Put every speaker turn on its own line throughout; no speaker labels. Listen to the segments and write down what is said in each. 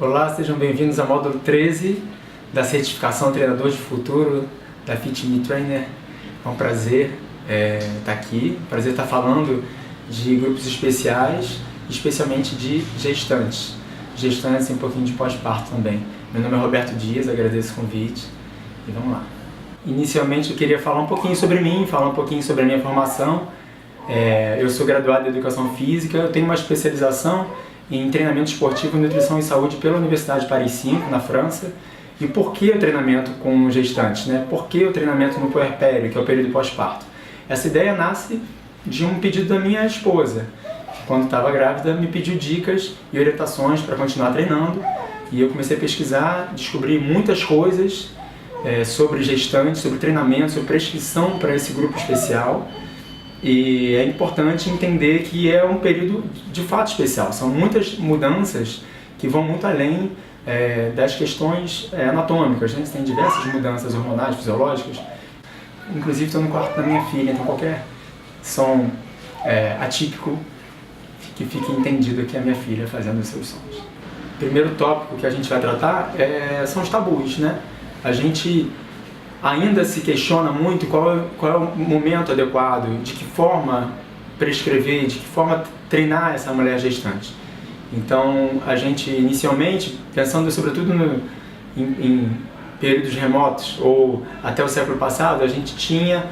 Olá, sejam bem-vindos ao módulo 13 da certificação Treinador de Futuro da Fit Me Trainer. É um prazer estar aqui, prazer estar falando de grupos especiais, especialmente de gestantes e um pouquinho de pós-parto também. Meu nome é Roberto Dias, agradeço o convite e vamos lá. Inicialmente eu queria falar um pouquinho sobre mim, falar um pouquinho sobre a minha formação. Eu sou graduado em Educação Física, eu tenho uma especialização em treinamento esportivo, nutrição e saúde pela Universidade de Paris 5, na França. E por que o treinamento com gestantes, né? Por que o treinamento no puerpério, que é o período pós-parto? Essa ideia nasce de um pedido da minha esposa, que quando estava grávida me pediu dicas e orientações para continuar treinando. E eu comecei a pesquisar, descobri muitas coisas sobre gestantes, sobre treinamento, sobre prescrição para esse grupo especial. E é importante entender que é um período de fato especial. São muitas mudanças que vão muito além das questões anatômicas, né? Você tem diversas mudanças hormonais, fisiológicas. Inclusive estou no quarto da minha filha, então qualquer som atípico que fique entendido que é a minha filha fazendo os seus sons. O primeiro tópico que a gente vai tratar são os tabus, né? A gente ainda se questiona muito qual é o momento adequado, de que forma prescrever, de que forma treinar essa mulher gestante. Então, a gente inicialmente, pensando sobretudo em períodos remotos ou até o século passado, a gente tinha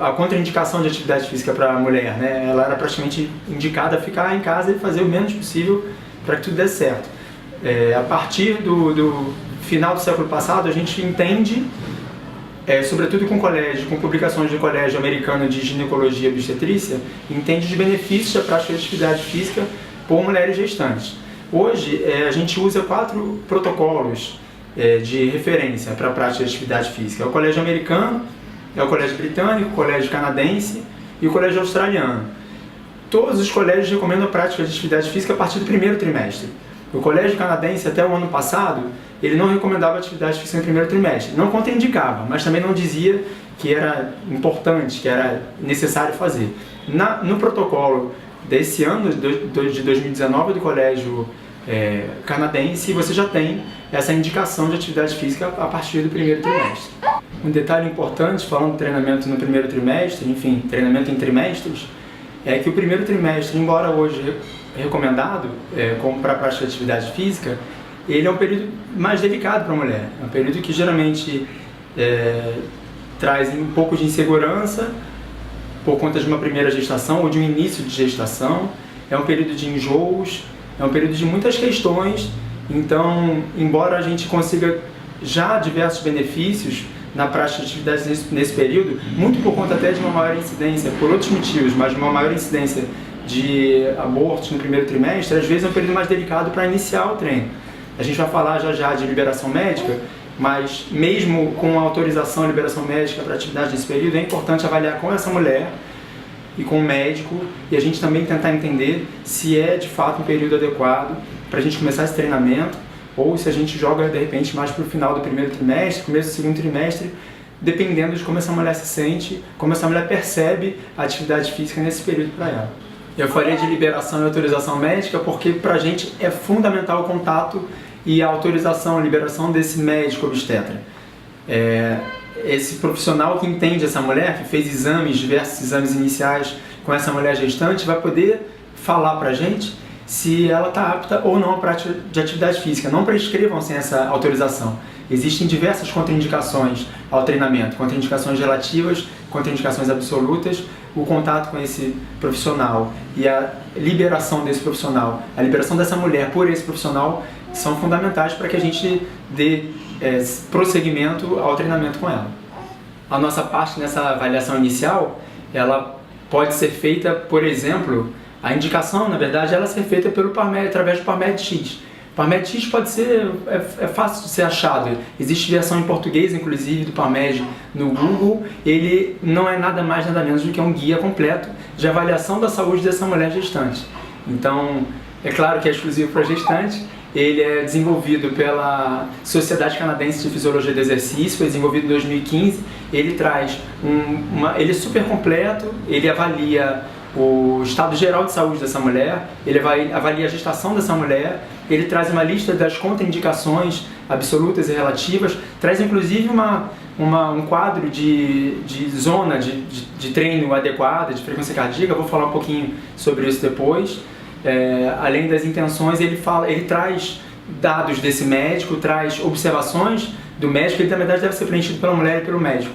a contraindicação de atividade física para a mulher, né? Ela era praticamente indicada a ficar em casa e fazer o menos possível para que tudo desse certo. A partir do final do século passado, a gente entende, sobretudo com publicações de colégio americano de ginecologia e obstetrícia, entende os benefícios da prática de atividade física por mulheres gestantes. Hoje, a gente usa 4 protocolos de referência para a prática de atividade física. É o colégio americano, é o colégio britânico, o colégio canadense e o colégio australiano. Todos os colégios recomendam a prática de atividade física a partir do primeiro trimestre. O colégio canadense, até o ano passado, ele não recomendava atividade física no primeiro trimestre. Não contraindicava, mas também não dizia que era importante, que era necessário fazer. No protocolo desse ano, de 2019, do colégio canadense, você já tem essa indicação de atividade física a partir do primeiro trimestre. Um detalhe importante, falando de treinamento no primeiro trimestre, enfim, treinamento em trimestres, é que o primeiro trimestre, embora hoje recomendado como para a prática de atividade física, ele é um período mais delicado para a mulher. É um período que geralmente traz um pouco de insegurança por conta de uma primeira gestação ou de um início de gestação. É um período de enjoos, é um período de muitas questões. Então, embora a gente consiga já diversos benefícios na prática de atividades nesse período, muito por conta até de uma maior incidência, por outros motivos, mas de uma maior incidência de abortos no primeiro trimestre, às vezes é um período mais delicado para iniciar o treino. A gente vai falar já de liberação médica, mas mesmo com a autorização e liberação médica para atividade nesse período, é importante avaliar com essa mulher e com o médico e a gente também tentar entender se é de fato um período adequado para a gente começar esse treinamento ou se a gente joga de repente mais para o final do primeiro trimestre, começo do segundo trimestre, dependendo de como essa mulher se sente, como essa mulher percebe a atividade física nesse período para ela. Eu falei de liberação e autorização médica porque para a gente é fundamental o contato e a autorização, a liberação desse médico obstetra. Esse profissional que entende essa mulher, que fez diversos exames iniciais com essa mulher gestante, vai poder falar para a gente se ela está apta ou não à prática de atividade física. Não prescrevam sem essa autorização. Existem diversas contraindicações ao treinamento, contraindicações relativas, contraindicações absolutas. O contato com esse profissional e a liberação desse profissional, a liberação dessa mulher por esse profissional são fundamentais para que a gente dê prosseguimento ao treinamento com ela. A nossa parte nessa avaliação inicial, ela pode ser feita, por exemplo, a indicação, na verdade, ela ser feita pelo PubMed, através do PubMed-X. O PubMed-X pode ser, fácil de ser achado. Existe versão em português, inclusive, do PubMed no Google. Ele não é nada mais, nada menos do que um guia completo de avaliação da saúde dessa mulher gestante. Então, é claro que é exclusivo para gestante. Ele é desenvolvido pela Sociedade Canadense de Fisiologia do Exercício, foi desenvolvido em 2015. Ele traz ele é super completo, ele avalia o estado geral de saúde dessa mulher, ele avalia a gestação dessa mulher, ele traz uma lista das contraindicações absolutas e relativas, traz inclusive um quadro de zona de treino adequada, de frequência cardíaca. Eu vou falar um pouquinho sobre isso depois. Além das intenções, ele traz dados desse médico, traz observações do médico, ele na verdade deve ser preenchido pela mulher e pelo médico.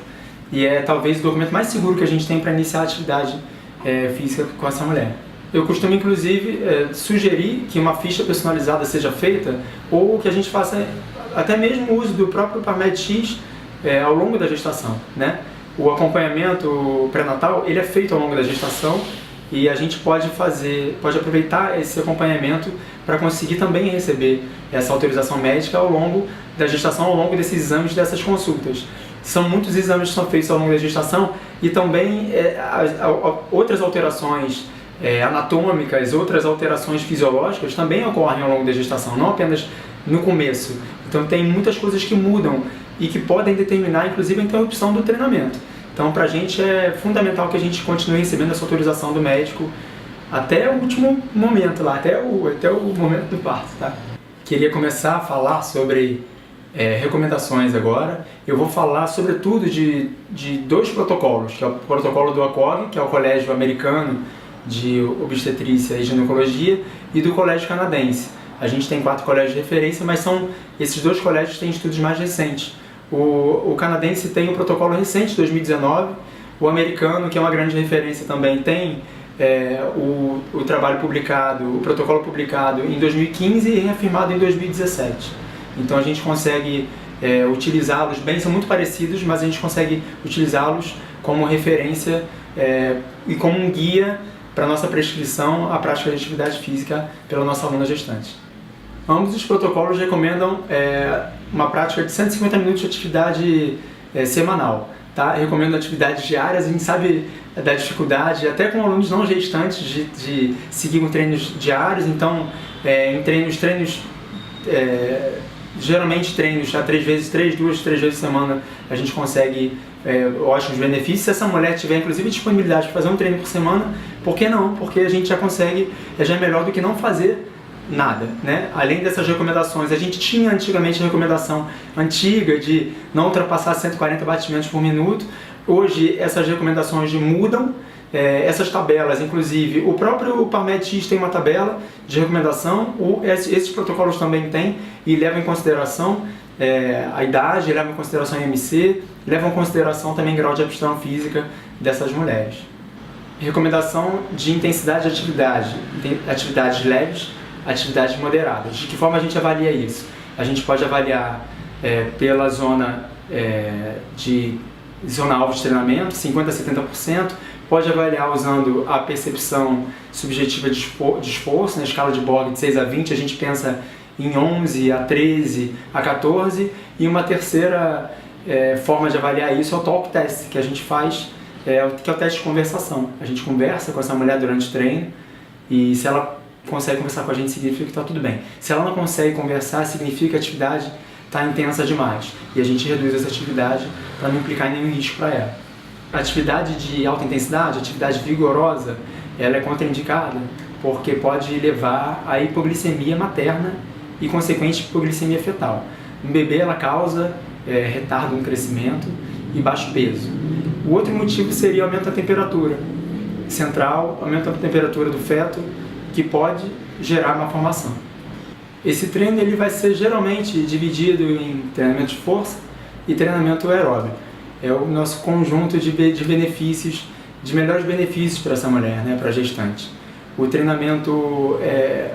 E é talvez o documento mais seguro que a gente tem para iniciar a atividade física com essa mulher. Eu costumo inclusive sugerir que uma ficha personalizada seja feita, ou que a gente faça até mesmo uso do próprio PubMed-X ao longo da gestação, né? O acompanhamento pré-natal ele é feito ao longo da gestação, e a gente pode aproveitar esse acompanhamento para conseguir também receber essa autorização médica ao longo da gestação, ao longo desses exames, dessas consultas. São muitos exames que são feitos ao longo da gestação, e também outras alterações anatômicas, outras alterações fisiológicas também ocorrem ao longo da gestação, não apenas no começo. Então tem muitas coisas que mudam e que podem determinar inclusive a interrupção do treinamento. Então para a gente é fundamental que a gente continue recebendo essa autorização do médico até o último momento lá, até o momento do parto, tá? Queria começar a falar sobre recomendações agora. Eu vou falar sobretudo de dois protocolos, que é o protocolo do ACOG, que é o Colégio Americano de Obstetrícia e Ginecologia, e do Colégio Canadense. A gente tem 4 colégios de referência, mas esses dois colégios têm estudos mais recentes. O canadense tem um protocolo recente, 2019, o americano, que é uma grande referência também, tem o trabalho publicado, o protocolo publicado em 2015 e reafirmado em 2017. Então a gente consegue utilizá-los bem, são muito parecidos, mas a gente consegue utilizá-los como referência e como um guia para a nossa prescrição à prática de atividade física pela nossa aluna gestante. Ambos os protocolos recomendam uma prática de 150 minutos de atividade semanal. Tá? Recomendo atividades diárias. A gente sabe da dificuldade, até com alunos não gestantes, de seguir com treinos diários. Então, geralmente treinos a 2, 3 vezes por semana, a gente consegue ótimos benefícios. Se essa mulher tiver inclusive disponibilidade para fazer um treino por semana, por que não? Porque a gente já consegue, já é melhor do que não fazer nada, né? Além dessas recomendações, a gente tinha antigamente a recomendação antiga de não ultrapassar 140 batimentos por minuto. Hoje essas recomendações mudam, essas tabelas, inclusive o próprio PubMed-X tem uma tabela de recomendação, esses protocolos também têm, e levam em consideração a idade, levam em consideração a IMC, levam em consideração também grau de aptidão física dessas mulheres. Recomendação de intensidade de atividade, atividades leves, atividades moderadas. De que forma a gente avalia isso? A gente pode avaliar pela zona alvo de treinamento, 50% a 70%, pode avaliar usando a percepção subjetiva de esforço, na escala de Borg de 6 a 20, a gente pensa em 11 a 13 a 14, e uma terceira forma de avaliar isso é o talk test, que a gente faz, que é o teste de conversação. A gente conversa com essa mulher durante o treino, e se ela consegue conversar com a gente, significa que está tudo bem. Se ela não consegue conversar, significa que a atividade está intensa demais, e a gente reduz essa atividade para não implicar em nenhum risco para ela. A atividade de alta intensidade, atividade vigorosa, ela é contraindicada porque pode levar à hipoglicemia materna e consequente hipoglicemia fetal. No bebê ela causa retardo no crescimento e baixo peso. O outro motivo seria o aumento da temperatura central, aumento da temperatura do feto, que pode gerar malformação. Esse treino ele vai ser geralmente dividido em treinamento de força e treinamento aeróbio. É o nosso conjunto de benefícios, de melhores benefícios para essa mulher, né, para a gestante. O treinamento,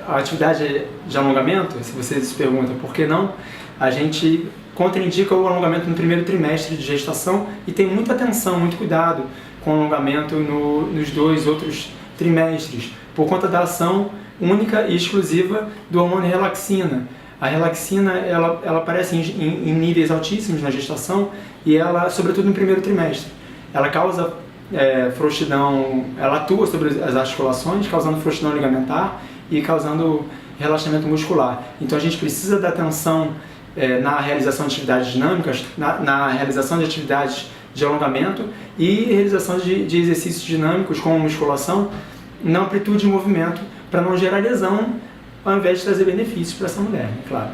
a atividade de alongamento, se você se pergunta por que não, a gente contraindica o alongamento no primeiro trimestre de gestação e tem muita atenção, muito cuidado com o alongamento nos 2 outros trimestres, por conta da ação única e exclusiva do hormônio relaxina. A relaxina ela aparece em níveis altíssimos na gestação, e ela, sobretudo no primeiro trimestre, ela causa frouxidão, ela atua sobre as articulações, causando frouxidão ligamentar e causando relaxamento muscular. Então a gente precisa dar atenção na realização de atividades dinâmicas, na realização de atividades de alongamento e realização de exercícios dinâmicos como musculação, na amplitude de movimento para não gerar lesão, ao invés de trazer benefícios para essa mulher, claro.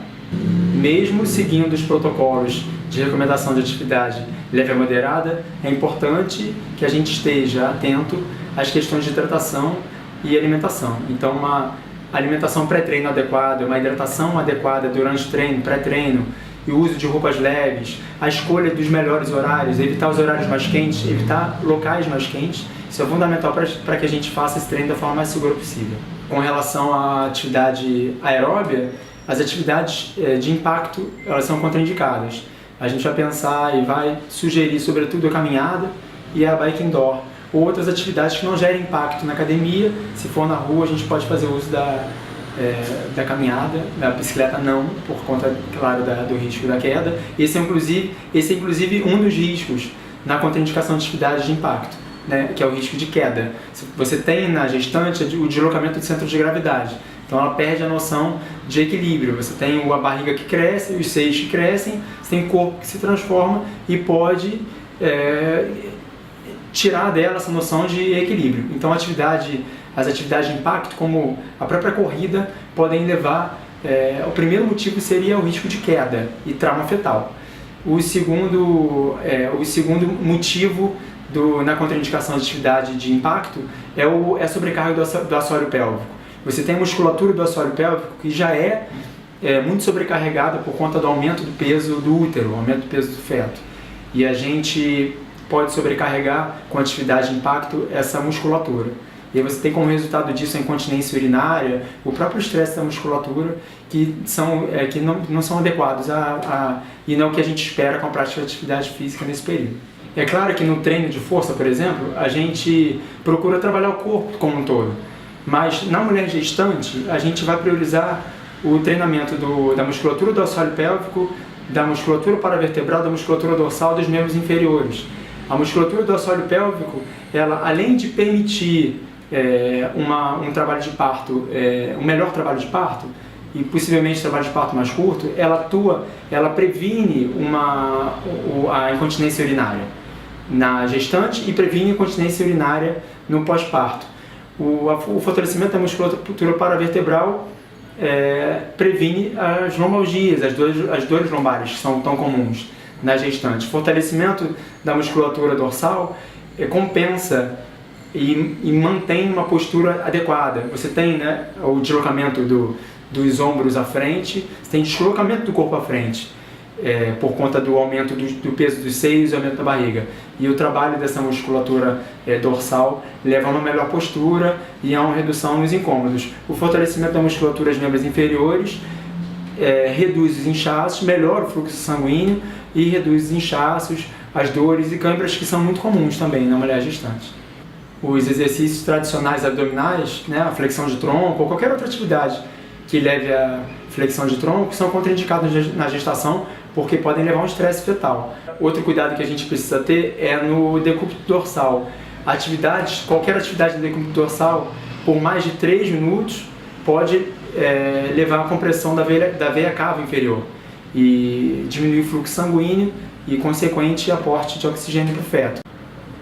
Mesmo seguindo os protocolos de recomendação de atividade leve a moderada, é importante que a gente esteja atento às questões de hidratação e alimentação. Então, uma alimentação pré-treino adequada, uma hidratação adequada durante o treino, pré-treino, e o uso de roupas leves, a escolha dos melhores horários, evitar os horários mais quentes, evitar locais mais quentes, isso é fundamental para que a gente faça esse treino da forma mais segura possível. Com relação à atividade aeróbia, as atividades de impacto, elas são contraindicadas. A gente vai pensar e vai sugerir, sobretudo, a caminhada e a bike indoor, ou outras atividades que não gerem impacto na academia. Se for na rua, a gente pode fazer uso da caminhada, da bicicleta não, por conta, claro, do risco da queda. Esse é inclusive um dos riscos na contraindicação de atividades de impacto, né, que é o risco de queda. Você tem na gestante o deslocamento do centro de gravidade, então ela perde a noção de equilíbrio. Você tem a barriga que cresce, os seios que crescem, você tem o corpo que se transforma e pode tirar dela essa noção de equilíbrio. Então as atividades de impacto, como a própria corrida, podem levar, o primeiro motivo seria o risco de queda e trauma fetal. O segundo motivo na contraindicação de atividade de impacto é a sobrecarga do assoalho pélvico. Você tem a musculatura do assoalho pélvico que já é muito sobrecarregada por conta do aumento do peso do útero, aumento do peso do feto. E a gente pode sobrecarregar com atividade de impacto essa musculatura. E aí você tem como resultado disso a incontinência urinária, o próprio estresse da musculatura, que não são adequados e não é o que a gente espera com a prática de atividade física nesse período. É claro que no treino de força, por exemplo, a gente procura trabalhar o corpo como um todo, mas na mulher gestante a gente vai priorizar o treinamento da musculatura do assoalho pélvico, da musculatura paravertebral, da musculatura dorsal dos membros inferiores. A musculatura do assoalho pélvico, ela, além de permitir um trabalho de parto, um melhor trabalho de parto, e possivelmente trabalho de parto mais curto, ela previne a incontinência urinária na gestante e previne a incontinência urinária no pós-parto. O fortalecimento da musculatura paravertebral previne as lombalgias, as dores lombares que são tão comuns na gestante. Fortalecimento da musculatura dorsal compensa e mantém uma postura adequada. Você tem, né, o deslocamento dos ombros à frente, você tem deslocamento do corpo à frente, por conta do aumento do peso dos seios e aumento da barriga. E o trabalho dessa musculatura dorsal leva a uma melhor postura e a uma redução nos incômodos. O fortalecimento da musculatura dos membros inferiores reduz os inchaços, melhora o fluxo sanguíneo e reduz os inchaços, as dores e câimbras, que são muito comuns também na mulher gestante. Os exercícios tradicionais abdominais, né, a flexão de tronco ou qualquer outra atividade que leve à flexão de tronco são contraindicados na gestação porque podem levar a um estresse fetal. Outro cuidado que a gente precisa ter é no decúbito dorsal. Qualquer atividade no decúbito dorsal por mais de 3 minutos pode levar à compressão da veia cava inferior e diminuir o fluxo sanguíneo e consequente aporte de oxigênio para o feto.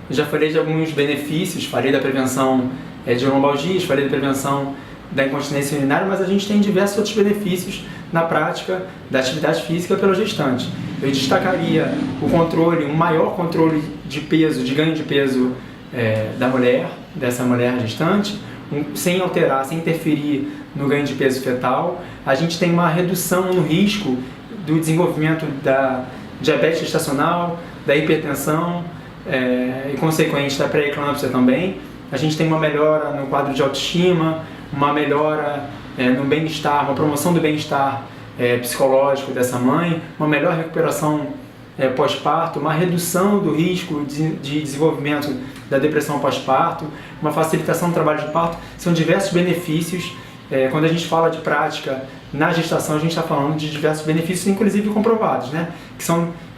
Eu já falei de alguns benefícios, falei da prevenção de lombalgias, falei da prevenção da incontinência urinária, mas a gente tem diversos outros benefícios na prática da atividade física pela gestante. Eu destacaria um maior controle de peso, de ganho de peso dessa mulher gestante, sem alterar, sem interferir no ganho de peso fetal. A gente tem uma redução no risco do desenvolvimento da diabetes gestacional, da hipertensão e consequente da pré-eclâmpsia também. A gente tem uma melhora no quadro de autoestima, uma melhora no bem-estar, uma promoção do bem-estar psicológico dessa mãe, uma melhor recuperação pós-parto, uma redução do risco de desenvolvimento da depressão pós-parto, uma facilitação do trabalho de parto. São diversos benefícios. Quando a gente fala de prática na gestação, a gente está falando de diversos benefícios, inclusive comprovados, né? que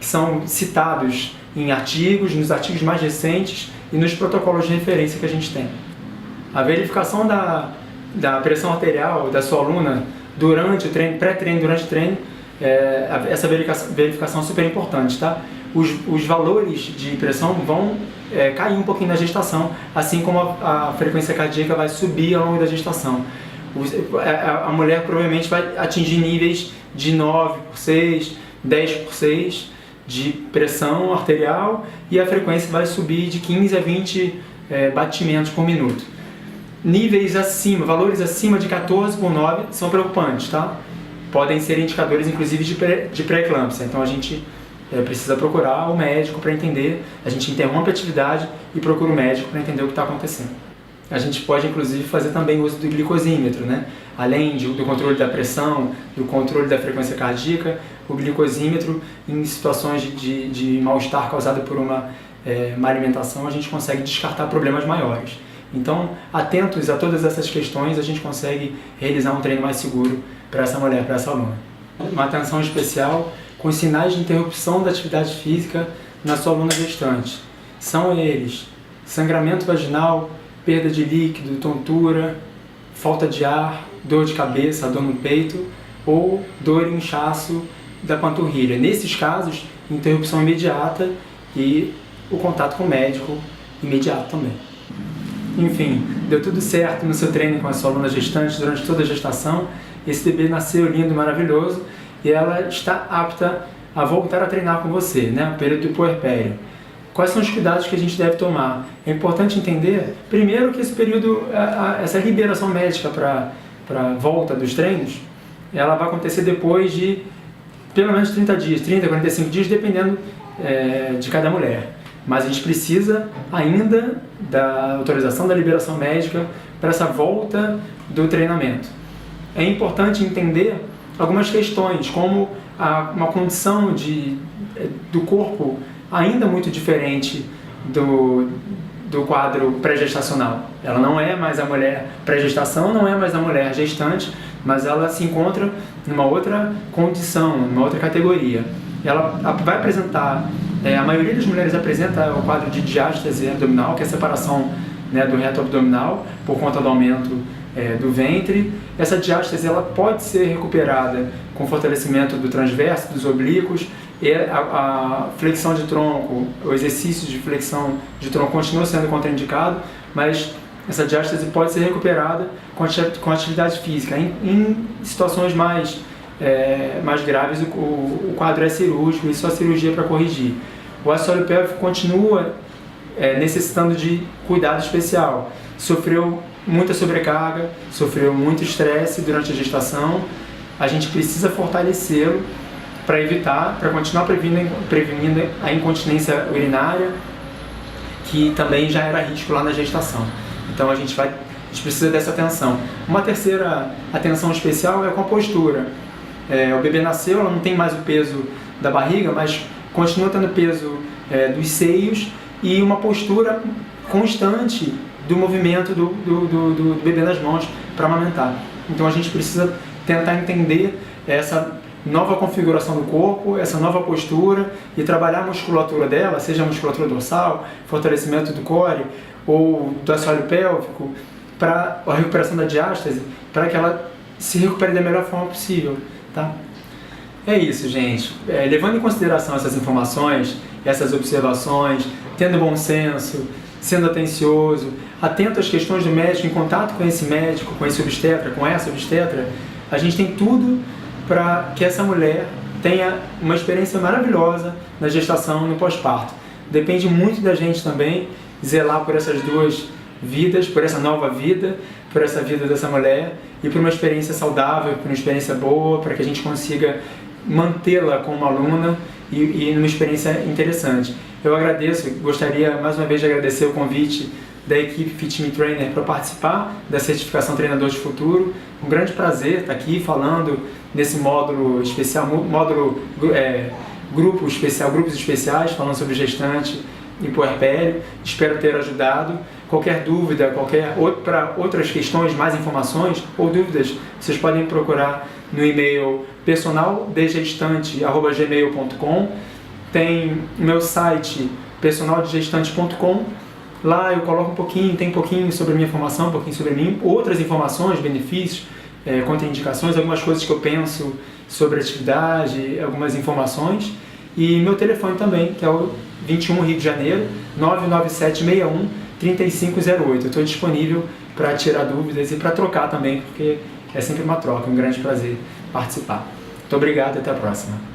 são citados em artigos, nos artigos mais recentes e nos protocolos de referência que a gente tem. A verificação da pressão arterial da sua aluna durante o treino, pré-treino, durante o treino, essa verificação é super importante, tá? Os valores de pressão vão cair um pouquinho na gestação, assim como a frequência cardíaca vai subir ao longo da gestação. A mulher provavelmente vai atingir níveis de 9 por 6, 10 por 6 de pressão arterial, e a frequência vai subir de 15 a 20 batimentos por minuto. Níveis acima, valores acima de 14 por 9 são preocupantes, tá? Podem ser indicadores inclusive de pré-eclâmpsia, então a gente precisa procurar o médico para entender, a gente interrompe a atividade e procura o médico para entender o que está acontecendo. A gente pode inclusive fazer também uso do glicosímetro, né? Além do controle da pressão, do controle da frequência cardíaca, o glicosímetro em situações de mal-estar causado por uma má alimentação, a gente consegue descartar problemas maiores. Então, atentos a todas essas questões, a gente consegue realizar um treino mais seguro para essa mulher, para essa aluna. Uma atenção especial com os sinais de interrupção da atividade física na sua aluna gestante. São eles: sangramento vaginal, perda de líquido, tontura, falta de ar, dor de cabeça, dor no peito ou dor e inchaço da panturrilha. Nesses casos, interrupção imediata e o contato com o médico imediato também. Enfim, deu tudo certo no seu treino com a sua aluna gestante durante toda a gestação. Esse bebê nasceu lindo, maravilhoso, e ela está apta a voltar a treinar com você, né? No período do puerpério. Quais são os cuidados que a gente deve tomar? É importante entender, primeiro, que esse período, essa liberação médica para a volta dos treinos, ela vai acontecer depois de pelo menos 30 dias, 30, 45 dias, dependendo de cada mulher. Mas a gente precisa ainda da autorização da liberação médica para essa volta do treinamento. É importante entender algumas questões, como uma condição do corpo ainda muito diferente do quadro pré-gestacional. Ela não é mais a mulher pré-gestação, não é mais a mulher gestante, mas ela se encontra numa outra condição, numa outra categoria. Ela vai apresentar, a maioria das mulheres apresenta o quadro de diástase abdominal, que é a separação, né, do reto abdominal por conta do aumento do ventre. Essa diástase ela pode ser recuperada com fortalecimento do transverso, dos oblíquos, e a flexão de tronco, o exercício de flexão de tronco continua sendo contraindicado, mas essa diástase pode ser recuperada com atividade física. Em situações mais graves, o quadro é cirúrgico e só cirurgia para corrigir. O assoalho pélvico continua necessitando de cuidado especial. Sofreu muita sobrecarga, sofreu muito estresse durante a gestação. A gente precisa fortalecê-lo para continuar prevenindo a incontinência urinária, que também já era risco lá na gestação. Então a gente precisa dessa atenção. Uma terceira atenção especial é com a postura. O bebê nasceu, ela não tem mais o peso da barriga, mas continua tendo peso dos seios e uma postura constante do movimento do bebê nas mãos para amamentar. Então a gente precisa tentar entender essa nova configuração do corpo, essa nova postura, e trabalhar a musculatura dela, seja a musculatura dorsal, fortalecimento do core ou do assoalho pélvico, para a recuperação da diástase, para que ela se recupere da melhor forma possível, tá? É isso, gente. Levando em consideração essas informações, essas observações, tendo bom senso, sendo atencioso, atento às questões do médico, em contato com esse médico, com esse obstetra, com essa obstetra, a gente tem tudo para que essa mulher tenha uma experiência maravilhosa na gestação e no pós-parto. Depende muito da gente também zelar por essas duas vidas, por essa nova vida, por essa vida dessa mulher e por uma experiência saudável, por uma experiência boa, para que a gente consiga mantê-la como aluna e numa experiência interessante. Eu agradeço, gostaria mais uma vez de agradecer o convite da equipe Fit Me Trainer para participar da certificação Treinador de Futuro. Um grande prazer estar aqui falando nesse módulo especial, grupos especiais, falando sobre gestante e puerpério. Espero ter ajudado. Qualquer dúvida, para outras questões, mais informações ou dúvidas, vocês podem procurar no e-mail personaldegestante@gmail.com. Tem o meu site personaldegestante.com. Lá eu coloco tem um pouquinho sobre a minha formação, um pouquinho sobre mim, outras informações, benefícios, contraindicações, algumas coisas que eu penso sobre a atividade, algumas informações. E meu telefone também, que é o 21 Rio de Janeiro, 99761-3508. Eu estou disponível para tirar dúvidas e para trocar também, porque é sempre uma troca, um grande prazer participar. Muito obrigado e até a próxima.